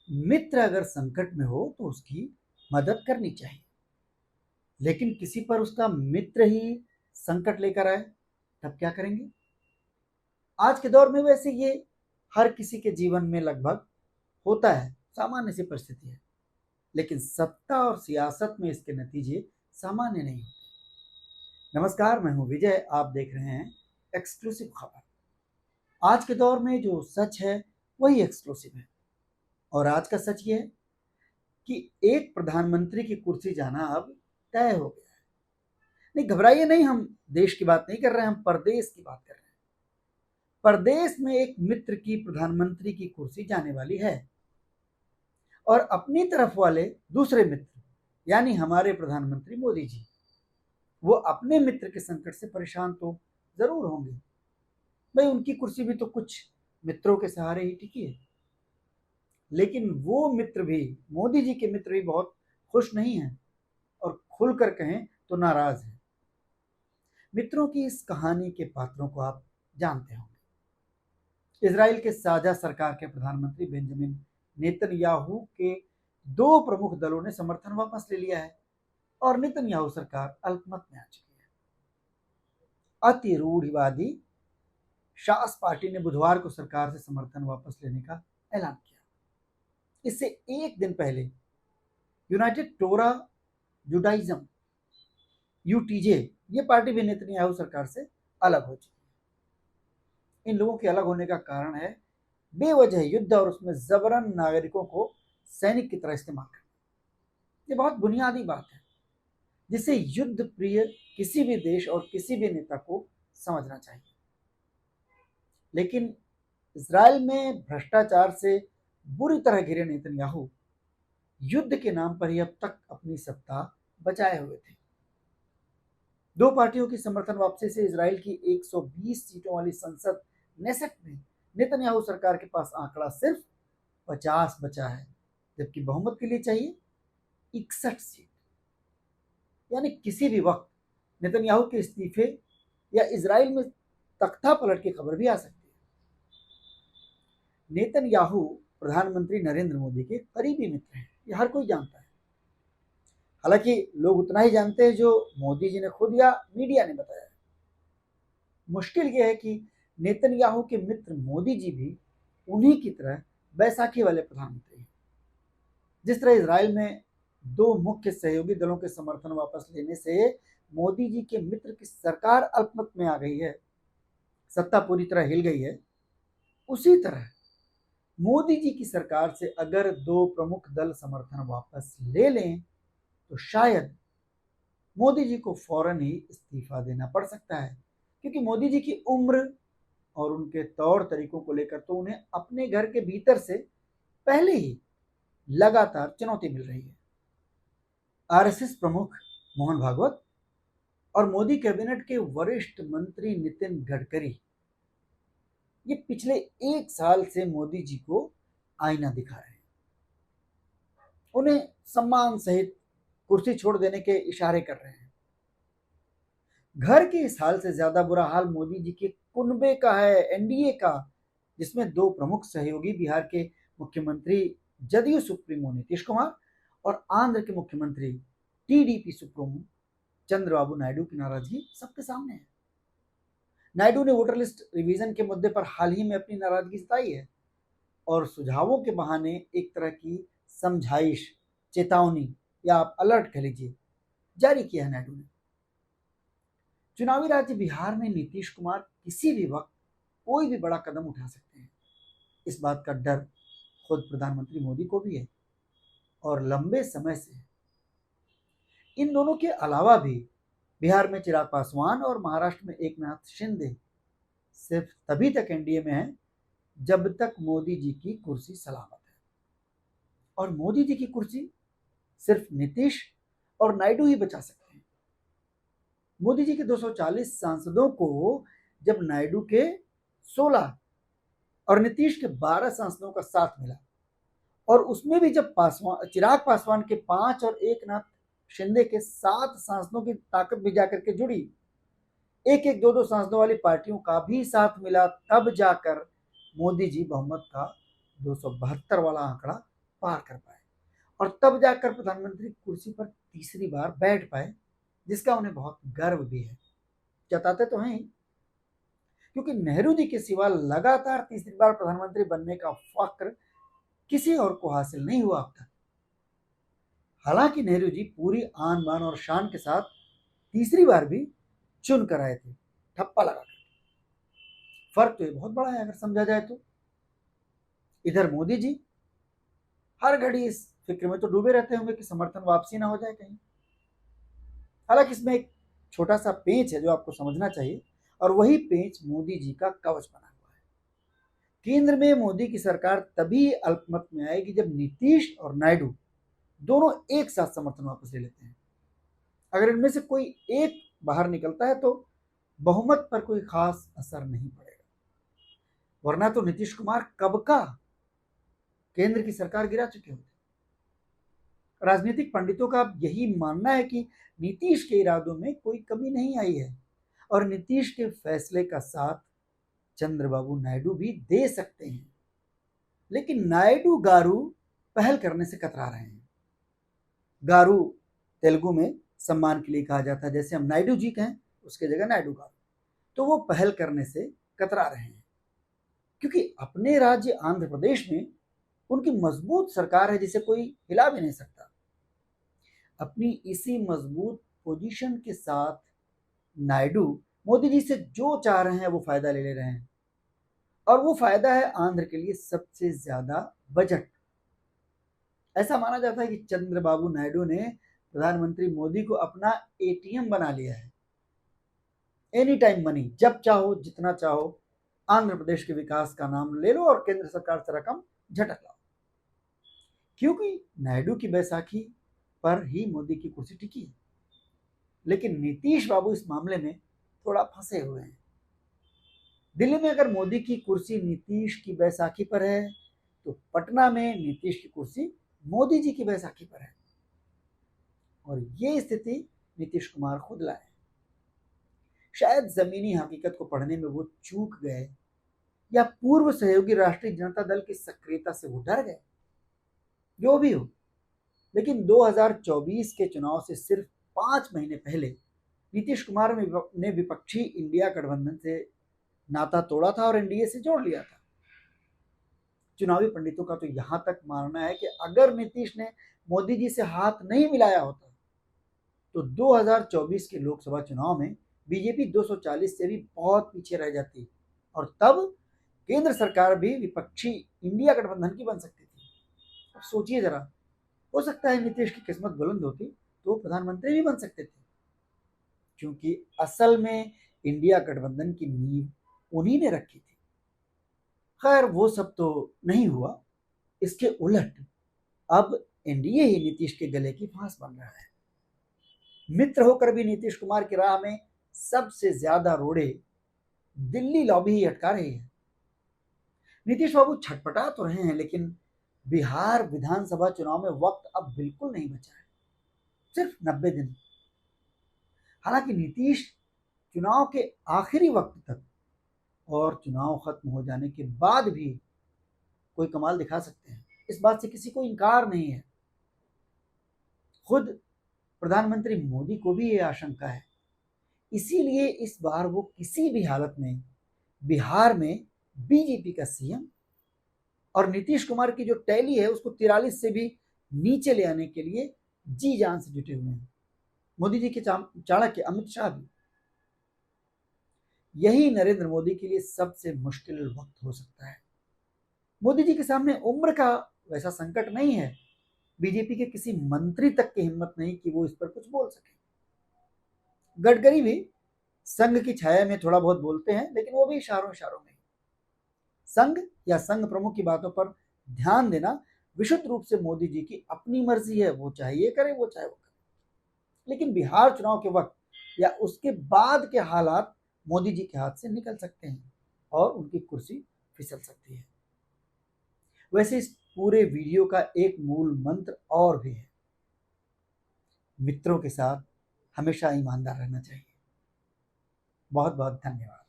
मित्र अगर संकट में हो तो उसकी मदद करनी चाहिए, लेकिन किसी पर उसका मित्र ही संकट लेकर आए तब क्या करेंगे? आज के दौर में वैसे ये हर किसी के जीवन में लगभग होता है, सामान्य सी परिस्थिति है, लेकिन सत्ता और सियासत में इसके नतीजे सामान्य नहीं होते। नमस्कार, मैं हूं विजय, आप देख रहे हैं एक्सक्लूसिव खबर। आज के दौर में जो सच है वही एक्सक्लूसिव है, और आज का सच ये है कि एक प्रधानमंत्री की कुर्सी जाना अब तय हो गया है। नहीं, घबराइए नहीं, हम देश की बात नहीं कर रहे हैं, हम परदेश की बात कर रहे हैं। परदेश में एक मित्र की प्रधानमंत्री की कुर्सी जाने वाली है, और अपनी तरफ वाले दूसरे मित्र यानी हमारे प्रधानमंत्री मोदी जी, वो अपने मित्र के संकट से परेशान तो जरूर होंगे। भाई, उनकी कुर्सी भी तो कुछ मित्रों के सहारे ही टिकी है, लेकिन वो मित्र भी, मोदी जी के मित्र भी बहुत खुश नहीं हैं, और खुलकर कहें तो नाराज हैं। मित्रों की इस कहानी के पात्रों को आप जानते होंगे। इजराइल के साझा सरकार के प्रधानमंत्री बेंजामिन नेतन्याहू के दो प्रमुख दलों ने समर्थन वापस ले लिया है, और नेतन्याहू सरकार अल्पमत में आ चुकी है। अति रूढ़िवादी शास पार्टी ने बुधवार को सरकार से समर्थन वापस लेने का ऐलान किया। इससे एक दिन पहले यूनाइटेड टोरा जुडाइज्म यूटीजे ये पार्टी भी नेतन्याहू सरकार से अलग हो चुकी है। इन लोगों के अलग होने का कारण है बेवजह युद्ध और उसमें जबरन नागरिकों को सैनिक की तरह इस्तेमाल करना। ये बहुत बुनियादी बात है, जिसे युद्ध प्रिय किसी भी देश और किसी भी नेता को समझना चाहिए। लेकिन इजराइल में भ्रष्टाचार से बुरी तरह घिरे नेतन्याहू युद्ध के नाम पर ही अब तक अपनी सत्ता बचाए हुए थे। दो पार्टियों की समर्थन वापसी से इजराइल की 120 सीटों वाली संसद नेसेट में नेतन्याहू सरकार के पास आंकड़ा सिर्फ 50 बचा है, जबकि बहुमत के लिए चाहिए 61 सीट। यानी किसी भी वक्त नेतन्याहू के इस्तीफे या इजराइल में तख्ता पलट की खबर भी आ सकती है। नेतन्याहू प्रधानमंत्री नरेंद्र मोदी के करीबी मित्र हैं, ये हर कोई जानता है। हालांकि लोग उतना ही जानते हैं जो मोदी जी ने खुद या मीडिया ने बताया है। मुश्किल यह है कि नेतन्याहू के मित्र मोदी जी भी उन्हीं की तरह बैसाखी वाले प्रधानमंत्री हैं। जिस तरह इजराइल में दो मुख्य सहयोगी दलों के समर्थन वापस लेने से मोदी जी के मित्र की सरकार अल्पमत में आ गई है, सत्ता पूरी तरह हिल गई है, उसी तरह मोदी जी की सरकार से अगर दो प्रमुख दल समर्थन वापस ले लें तो शायद मोदी जी को फौरन ही इस्तीफा देना पड़ सकता है, क्योंकि मोदी जी की उम्र और उनके तौर तरीकों को लेकर तो उन्हें अपने घर के भीतर से पहले ही लगातार चुनौती मिल रही है। आरएसएस प्रमुख मोहन भागवत और मोदी कैबिनेट के वरिष्ठ मंत्री नितिन गडकरी ये पिछले एक साल से मोदी जी को आईना दिखा रहे हैं, उन्हें सम्मान सहित कुर्सी छोड़ देने के इशारे कर रहे हैं। घर के इस हाल से ज्यादा बुरा हाल मोदी जी के कुनबे का है, एनडीए का, जिसमें दो प्रमुख सहयोगी बिहार के मुख्यमंत्री जदयू सुप्रीमो नीतीश कुमार और आंध्र के मुख्यमंत्री टीडीपी सुप्रीमो चंद्रबाबू नायडू की नाराजगी सबके सामने है। नायडू ने वोटर लिस्ट रिवीजन के मुद्दे पर हाल ही में अपनी नाराजगी जताई है, और सुझावों के बहाने एक तरह की समझाइश, चेतावनी या आप अलर्ट कह लीजिए, जारी किया है नायडू ने। चुनावी राज्य बिहार में नीतीश कुमार किसी भी वक्त कोई भी बड़ा कदम उठा सकते हैं, इस बात का डर खुद प्रधानमंत्री मोदी को भी है, और लंबे समय से है। इन दोनों के अलावा भी बिहार में चिराग पासवान और महाराष्ट्र में एकनाथ शिंदे सिर्फ तभी तक एनडीए में है जब तक मोदी जी की कुर्सी सलामत है, और मोदी जी की कुर्सी सिर्फ नीतीश और नायडू ही बचा सकते हैं। मोदी जी के 240 सांसदों को जब नायडू के 16 और नीतीश के 12 सांसदों का साथ मिला, और उसमें भी जब चिराग पासवान के 5 और एकनाथ शिंदे के 7 सांसदों की ताकत भी जाकर के जुड़ी, एक एक दो दो सांसदों वाली पार्टियों का भी साथ मिला, तब जाकर मोदी जी बहुमत का 272 वाला आंकड़ा पार कर पाए और तब जाकर प्रधानमंत्री कुर्सी पर तीसरी बार बैठ पाए, जिसका उन्हें बहुत गर्व भी है। जताते तो हैं, क्योंकि नेहरू जी के सिवा लगातार तीसरी बार प्रधानमंत्री बनने का फक्र किसी और को हासिल नहीं हुआ अब तक। हालांकि नेहरू जी पूरी आन बान और शान के साथ तीसरी बार भी चुन कर आए थे, ठप्पा लगा कर। फर्क तो ये बहुत बड़ा है अगर समझा जाए तो। इधर मोदी जी हर घड़ी इस फिक्र में तो डूबे रहते होंगे कि समर्थन वापसी ना हो जाए कहीं। हालांकि इसमें एक छोटा सा पेंच है जो आपको समझना चाहिए, और वही पेंच मोदी जी का कवच बना हुआ है। केंद्र में मोदी की सरकार तभी अल्पमत में आएगी जब नीतीश और नायडू दोनों एक साथ समर्थन वापस ले लेते हैं। अगर इनमें से कोई एक बाहर निकलता है तो बहुमत पर कोई खास असर नहीं पड़ेगा, वरना तो नीतीश कुमार कब का केंद्र की सरकार गिरा चुके होते। राजनीतिक पंडितों का यही मानना है कि नीतीश के इरादों में कोई कमी नहीं आई है और नीतीश के फैसले का साथ चंद्रबाबू नायडू भी दे सकते हैं। लेकिन नायडू गारू पहल करने से कतरा रहे हैं। गारू तेलुगु में सम्मान के लिए कहा जाता है, जैसे हम नायडू जी कहें उसके जगह नायडू गारू। तो वो पहल करने से कतरा रहे हैं, क्योंकि अपने राज्य आंध्र प्रदेश में उनकी मजबूत सरकार है जिसे कोई हिला भी नहीं सकता। अपनी इसी मजबूत पोजीशन के साथ नायडू मोदी जी से जो चाह रहे हैं वो फायदा ले रहे हैं, और वो फायदा है आंध्र के लिए सबसे ज्यादा बजट। ऐसा माना जाता है कि चंद्रबाबू नायडू ने प्रधानमंत्री मोदी को अपना एटीएम बना लिया है। एनी टाइम मनी, जब चाहो जितना चाहो आंध्र प्रदेश के विकास का नाम ले लो और केंद्र सरकार से रकम झटक लाओ। क्योंकि नायडू की बैसाखी पर ही मोदी की कुर्सी टिकी है। लेकिन नीतीश बाबू इस मामले में थोड़ा फंसे हुए हैं। दिल्ली में अगर मोदी की कुर्सी नीतीश की बैसाखी पर है तो पटना में नीतीश की कुर्सी मोदी जी की बैसाखी पर है, और ये स्थिति नीतीश कुमार खुद लाए। शायद जमीनी हकीकत को पढ़ने में वो चूक गए, या पूर्व सहयोगी राष्ट्रीय जनता दल की सक्रियता से वो डर गए। जो भी हो, लेकिन 2024 के चुनाव से सिर्फ 5 महीने पहले नीतीश कुमार ने विपक्षी इंडिया गठबंधन से नाता तोड़ा था और एनडीए से जोड़ लिया था। चुनावी पंडितों का तो यहां तक मानना है कि अगर नीतीश ने मोदी जी से हाथ नहीं मिलाया होता तो 2024 के लोकसभा चुनाव में बीजेपी 240 से भी बहुत पीछे रह जाती, और तब केंद्र सरकार भी विपक्षी इंडिया गठबंधन की बन सकती थी। अब सोचिए जरा, हो सकता है नीतीश की किस्मत बुलंद होती तो प्रधानमंत्री भी बन सकते थे, क्योंकि असल में इंडिया गठबंधन की नींव उन्हीं ने रखी थी। खैर वो सब तो नहीं हुआ। इसके उलट अब एनडीए ही नीतीश के गले की फांस बन रहा है। मित्र होकर भी नीतीश कुमार की राह में सबसे ज्यादा रोड़े दिल्ली लॉबी ही अटका रही है। नीतीश बाबू छटपटा तो रहे हैं, लेकिन बिहार विधानसभा चुनाव में वक्त अब बिल्कुल नहीं बचा है, सिर्फ 90 दिन। हालांकि नीतीश चुनाव के आखिरी वक्त तक और चुनाव खत्म हो जाने के बाद भी कोई कमाल दिखा सकते हैं, इस बात से किसी को इनकार नहीं है। खुद प्रधानमंत्री मोदी को भी ये आशंका है, इसीलिए इस बार वो किसी भी हालत में बिहार में बीजेपी का सीएम और नीतीश कुमार की जो टैली है उसको 43 से भी नीचे ले आने के लिए जी जान से जुटे हुए हैं। मोदी जी के चाणक्य अमित शाह भी। यही नरेंद्र मोदी के लिए सबसे मुश्किल वक्त हो सकता है। मोदी जी के सामने उम्र का वैसा संकट नहीं है, बीजेपी के किसी मंत्री तक की हिम्मत नहीं कि वो इस पर कुछ बोल सके। गडकरी भी संघ की छाया में थोड़ा बहुत बोलते हैं, लेकिन वो भी इशारों इशारों में। संघ या संघ प्रमुख की बातों पर ध्यान देना विशुद्ध रूप से मोदी जी की अपनी मर्जी है, वो चाहे ये करे वो चाहे वो करे। लेकिन बिहार चुनाव के वक्त या उसके बाद के हालात मोदी जी के हाथ से निकल सकते हैं और उनकी कुर्सी फिसल सकती है। वैसे इस पूरे वीडियो का एक मूल मंत्र और भी है, मित्रों के साथ हमेशा ईमानदार रहना चाहिए। बहुत बहुत धन्यवाद।